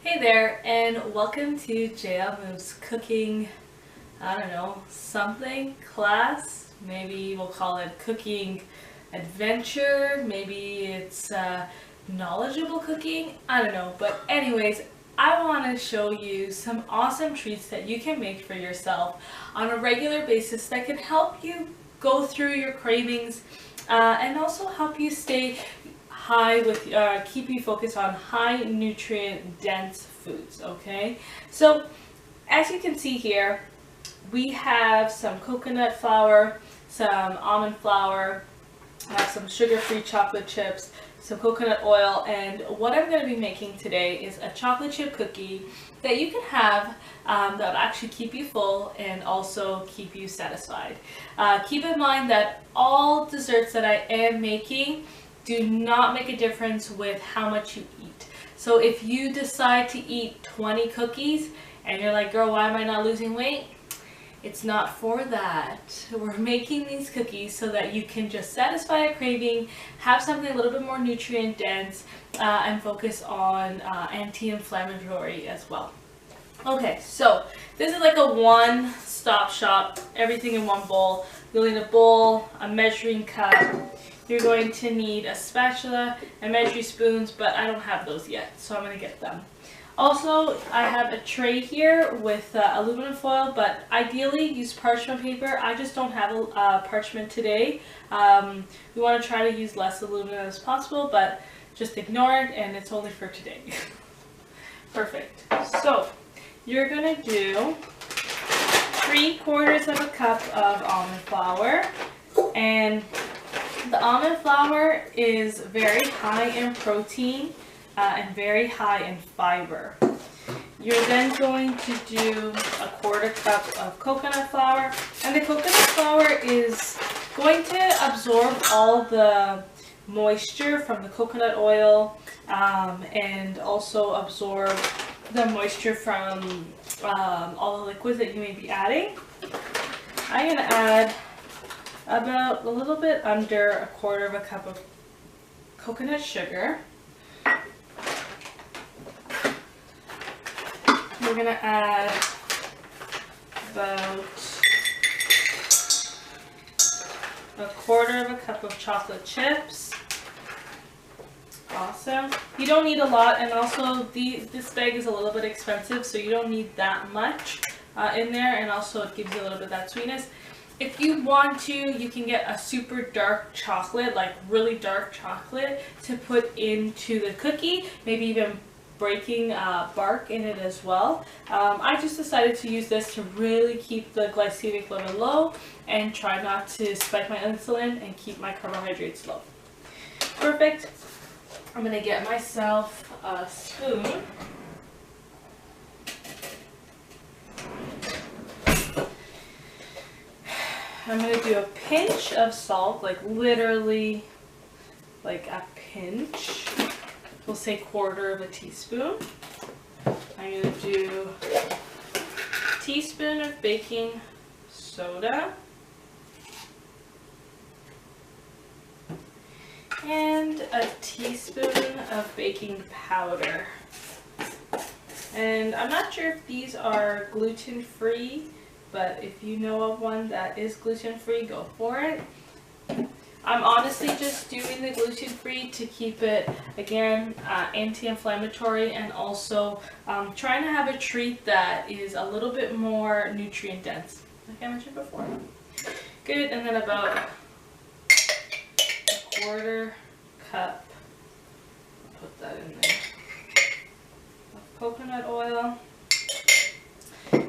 Hey there, and welcome to JL Moves Cooking, I don't know, something class. Maybe we'll call it cooking adventure. Maybe it's knowledgeable cooking. I don't know. But anyways, I want to show you some awesome treats that you can make for yourself on a regular basis that can help you go through your cravings and also help you stay high with keep you focused on high nutrient dense foods. Okay, so as you can see here, we have some coconut flour, some almond flour, some sugar-free chocolate chips, some coconut oil, and what I'm going to be making today is a chocolate chip cookie that you can have that will actually keep you full and also keep you satisfied. Keep in mind that all desserts that I am making do not make a difference with how much you eat. So if you decide to eat 20 cookies and you're like, girl, why am I not losing weight? It's not for that. We're making these cookies so that you can just satisfy a craving, have something a little bit more nutrient dense, and focus on anti-inflammatory as well. Okay, so this is like a one-stop shop, everything in one bowl. You'll need a bowl, a measuring cup. You're going to need a spatula and measuring spoons, but I don't have those yet, so I'm going to get them. Also, I have a tray here with aluminum foil, but ideally use parchment paper. I just don't have parchment today. We want to try to use less aluminum as possible, but just ignore it, and it's only for today. Perfect. So, you're going to do 3/4 of a cup of almond flour, and the almond flour is very high in protein and very high in fiber. You're then going to do 1/4 cup of coconut flour, and the coconut flour is going to absorb all the moisture from the coconut oil and also absorb the moisture from all the liquids that you may be adding. I'm going to add about a little bit under 1/4 cup of coconut sugar. We're going to add about 1/4 cup of chocolate chips. Awesome. You don't need a lot, and also this bag is a little bit expensive, so you don't need that much in there, and also it gives you a little bit of that sweetness. If you want to, you can get a super dark chocolate, like really dark chocolate, to put into the cookie, maybe even breaking bark in it as well. I just decided to use this to really keep the glycemic level low and try not to spike my insulin and keep my carbohydrates low. Perfect. I'm going to get myself a spoon. I'm going to do a pinch of salt, like literally like a pinch. We'll say 1/4 teaspoon. I'm going to do a teaspoon of baking soda. And a teaspoon of baking powder. And I'm not sure if these are gluten-free, but if you know of one that is gluten-free, go for it. I'm honestly just doing the gluten-free to keep it, again, anti-inflammatory, and also trying to have a treat that is a little bit more nutrient dense, like I mentioned before. Good, and then about 1/4 cup, put that in there, of coconut oil,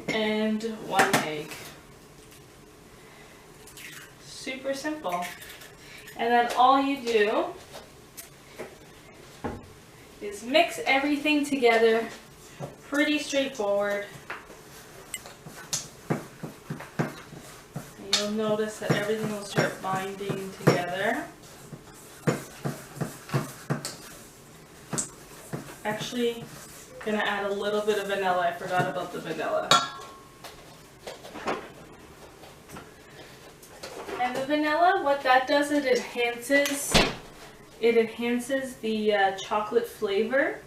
and 1 egg. Super simple. And then all you do is mix everything together. Pretty straightforward. And you'll notice that everything will start binding together. Actually, gonna add a little bit of vanilla. I forgot about the vanilla. And the vanilla, what that does, it enhances the chocolate flavor.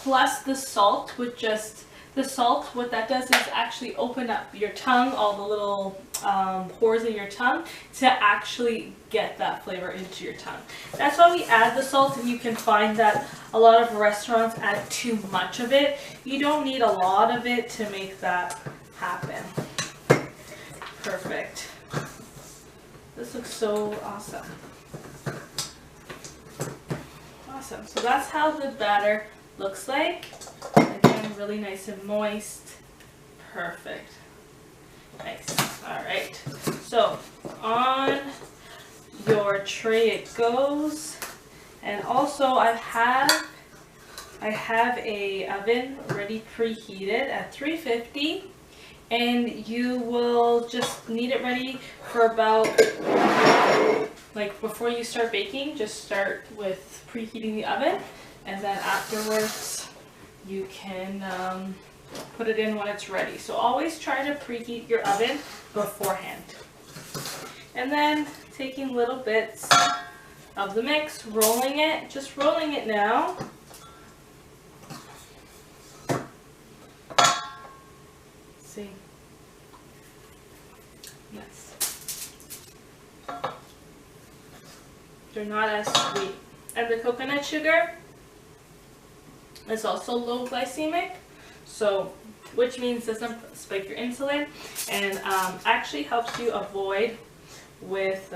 plus the salt with just the salt, what that does is actually open up your tongue, all the little pores in your tongue, to actually get that flavor into your tongue. That's why we add the salt, and you can find that a lot of restaurants add too much of it. You don't need a lot of it to make that happen. Perfect. This looks so awesome. Awesome. So that's how the batter looks like. Again, really nice and moist. Perfect. Nice. Alright. So on your tray it goes. And also I have a oven ready preheated at 350. And you will just need it ready for about, like before you start baking, just start with preheating the oven, and then afterwards you can put it in when it's ready. So always try to preheat your oven beforehand. And then taking little bits of the mix, rolling it, just rolling it now. See. Nice. They're not as sweet. And the coconut sugar is also low glycemic, so which means doesn't spike your insulin, and actually helps you avoid with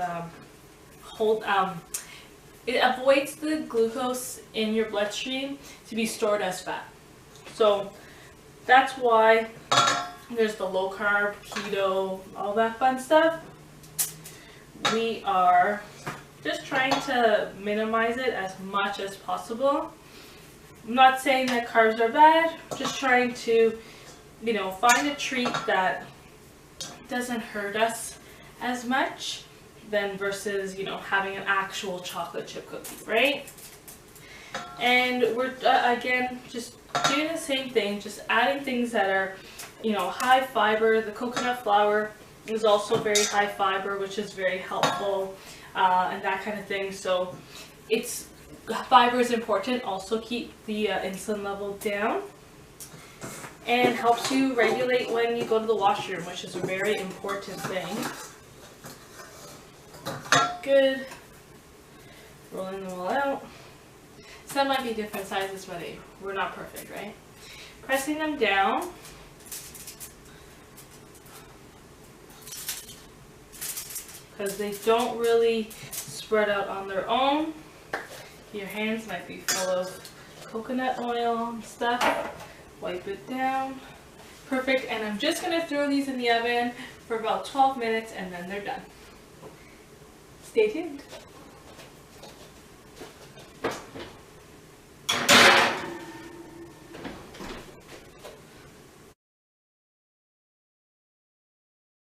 it avoids the glucose in your bloodstream to be stored as fat. So that's why there's the low carb, keto, all that fun stuff. We are just trying to minimize it as much as possible. I'm not saying that carbs are bad, just trying to, you know, find a treat that doesn't hurt us as much than versus, you know, having an actual chocolate chip cookie, right? And we're, again, just doing the same thing, just adding things that are, you know, high fiber. The coconut flour is also very high fiber, which is very helpful, and that kind of thing. So it's, fiber is important, also keep the insulin level down, and helps you regulate when you go to the washroom, which is a very important thing. Good. Rolling them all out. Some might be different sizes, but we're not perfect, right? Pressing them down. Because they don't really spread out on their own. Your hands might be full of coconut oil and stuff. Wipe it down. Perfect. And I'm just going to throw these in the oven for about 12 minutes and then they're done. Stay tuned.